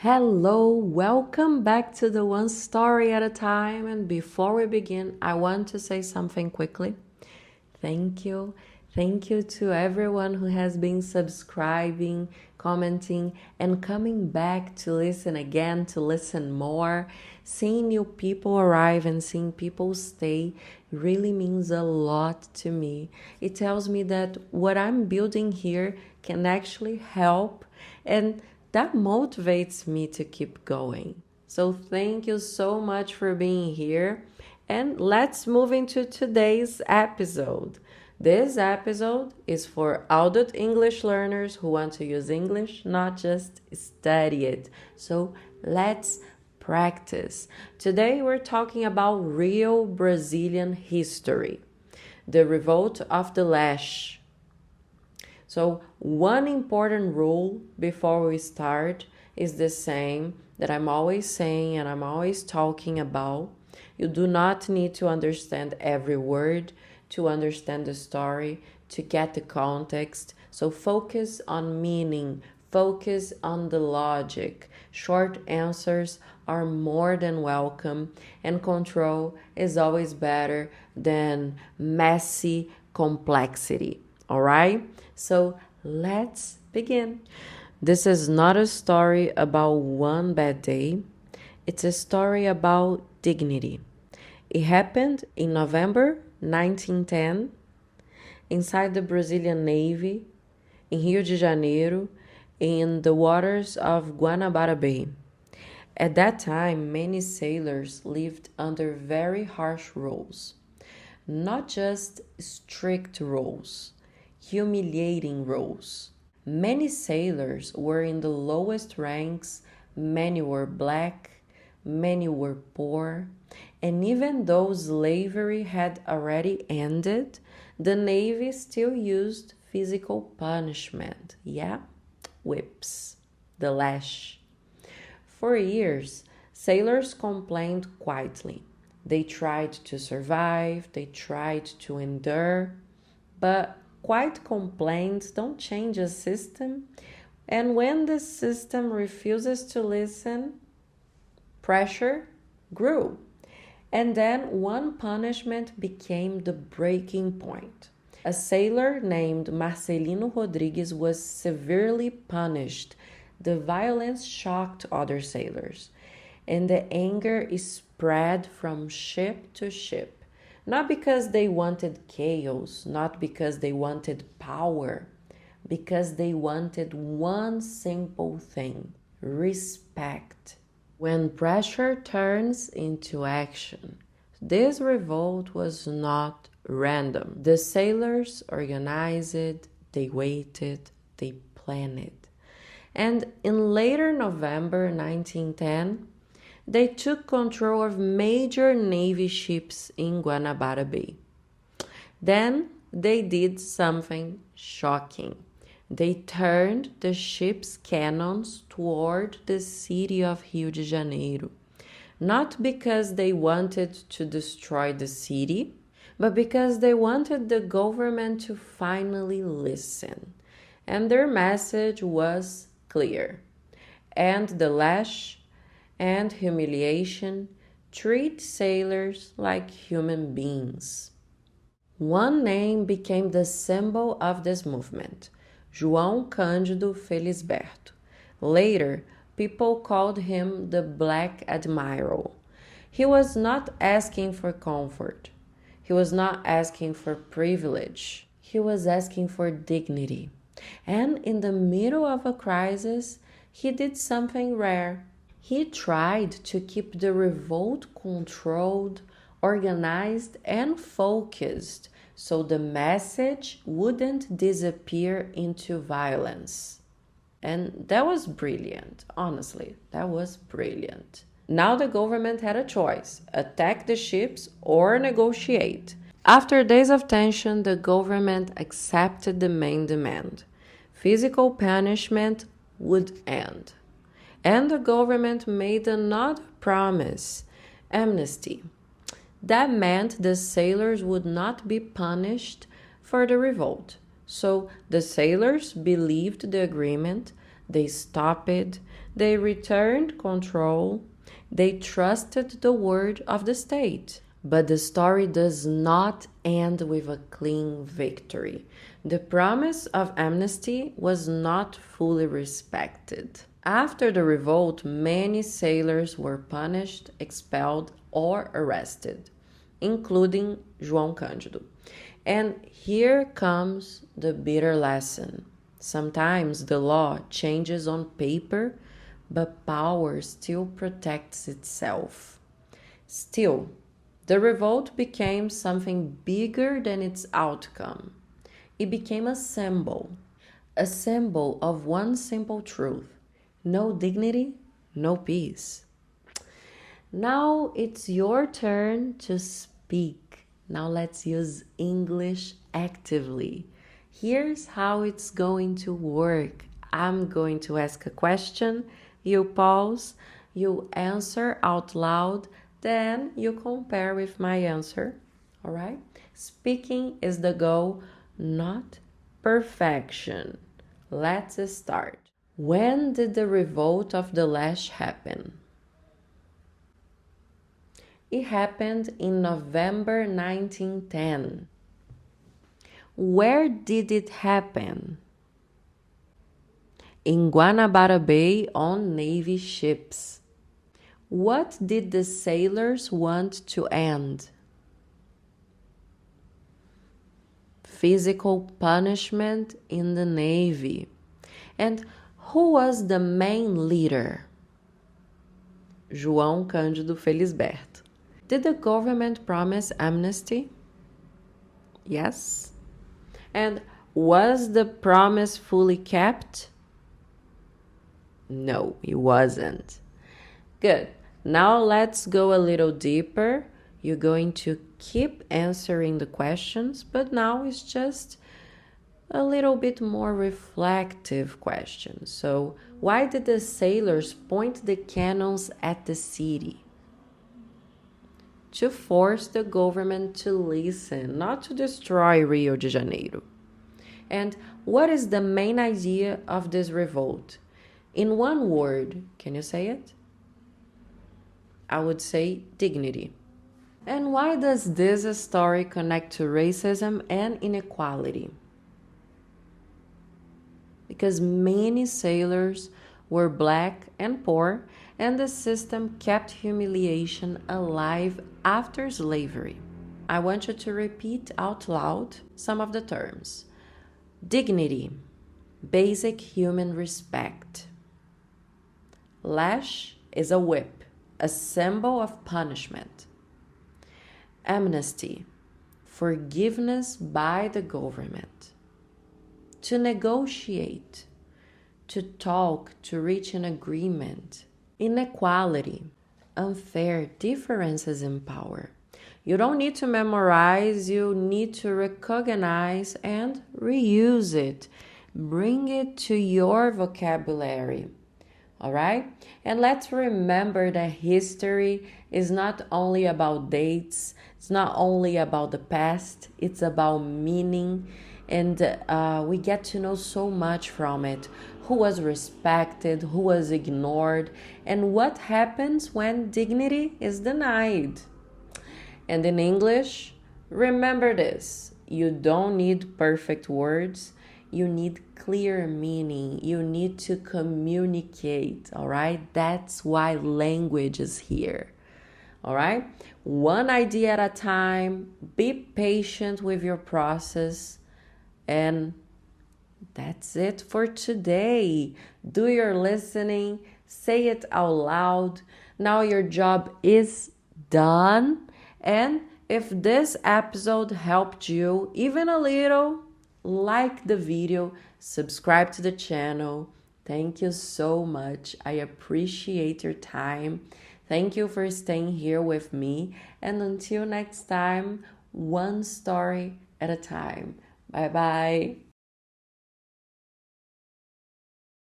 Hello, welcome back to the One Story at a Time. And before we begin, I want to say something quickly. Thank you. Thank you to everyone who has been subscribing, commenting, and coming back to listen again, to listen more. Seeing new people arrive and seeing people stay really means a lot to me. It tells me that what I'm building here can actually help, and that motivates me to keep going. So thank you so much for being here. And let's move into today's episode. This episode is for adult English learners who want to use English, not just study it. So let's practice. Today we're talking about real Brazilian history, the Revolta of the Lash. So one important rule before we start is the same that I'm always saying and I'm always talking about. You do not need to understand every word to understand the story, to get the context. So focus on meaning, focus on the logic. Short answers are more than welcome, and control is always better than messy complexity. All right? So let's begin. This is not a story about one bad day. It's a story about dignity. It happened in November 1910 inside the Brazilian Navy in Rio de Janeiro in the waters of Guanabara Bay. At that time, many sailors lived under very harsh rules. Not just strict rules, humiliating rules. Many sailors were in the lowest ranks, many were black, many were poor, and even though slavery had already ended, the Navy still used physical punishment. Yeah, whips, the lash. For years, sailors complained quietly. They tried to survive, they tried to endure, but quiet complaints don't change a system. And when the system refuses to listen, pressure grew. And then one punishment became the breaking point. A sailor named Marcelino Rodrigues was severely punished. The violence shocked other sailors, and the anger spread from ship to ship. Not because they wanted chaos, not because they wanted power, because they wanted one simple thing: respect. When pressure turns into action, this revolt was not random. The sailors organized, they waited, they planned. And in later November 1910, they took control of major Navy ships in Guanabara Bay. Then they did something shocking. They turned the ship's cannons toward the city of Rio de Janeiro, not because they wanted to destroy the city, but because they wanted the government to finally listen. And their message was clear: end the lash and humiliation, treat sailors like human beings. One name became the symbol of this movement: João Cândido Felisberto. Later, people called him the Black Admiral. He was not asking for comfort. He was not asking for privilege. He was asking for dignity. And in the middle of a crisis, he did something rare. He tried to keep the revolt controlled, organized, and focused, so the message wouldn't disappear into violence. And that was brilliant, honestly, that was brilliant. Now the government had a choice: attack the ships or negotiate. After days of tension, the government accepted the main demand. Physical punishment would end. And the government made another promise: amnesty. That meant the sailors would not be punished for the revolt. So the sailors believed the agreement, They stopped, they returned control, they trusted the word of the state. But the story does not end with a clean victory. The promise of amnesty was not fully respected. After the revolt, many sailors were punished, expelled, or arrested, including João Cândido. And here comes the bitter lesson. Sometimes the law changes on paper, but power still protects itself. Still, the revolt became something bigger than its outcome. It became a symbol of one simple truth: no dignity, no peace. Now it's your turn to speak. Now let's use English actively. Here's how it's going to work. I'm going to ask a question, you pause, you answer out loud, then you compare with my answer, all right? Speaking is the goal, not perfection. Let's start. When did the revolt of the lash happen? It happened in November 1910. Where did it happen? In Guanabara Bay on Navy ships. What did the sailors want to end? Physical punishment in the Navy. And who was the main leader? João Cândido Felisberto. Did the government promise amnesty? Yes. And was the promise fully kept? No, it wasn't. Good. Now let's go a little deeper. You're going to keep answering the questions, but now it's just a little bit more reflective questions. So, why did the sailors point the cannons at the city? To force the government to listen, not to destroy Rio de Janeiro. And what is the main idea of this revolt? In one word, can you say it? I would say dignity. And why does this story connect to racism and inequality? Because many sailors were black and poor, and the system kept humiliation alive after slavery. I want you to repeat out loud some of the terms. Dignity, basic human respect. Lash is a whip, a symbol of punishment. Amnesty, forgiveness by the government. To negotiate, to talk, to reach an agreement. Inequality, unfair differences in power. You don't need to memorize, you need to recognize and reuse it. Bring it to your vocabulary. All right? And let's remember that history is not only about dates, it's not only about the past, it's about meaning. And we get to know so much from it. Who was respected, who was ignored, and what happens when dignity is denied. And in English, remember this. You don't need perfect words. You need clear meaning. You need to communicate, all right? That's why language is here, all right? One idea at a time. Be patient with your process. And that's it for today. Do your listening. Say it out loud. Now your job is done. And if this episode helped you even a little, like the video, subscribe to the channel. Thank you so much. I appreciate your time. Thank you for staying here with me. And until next time, one story at a time. Bye-bye.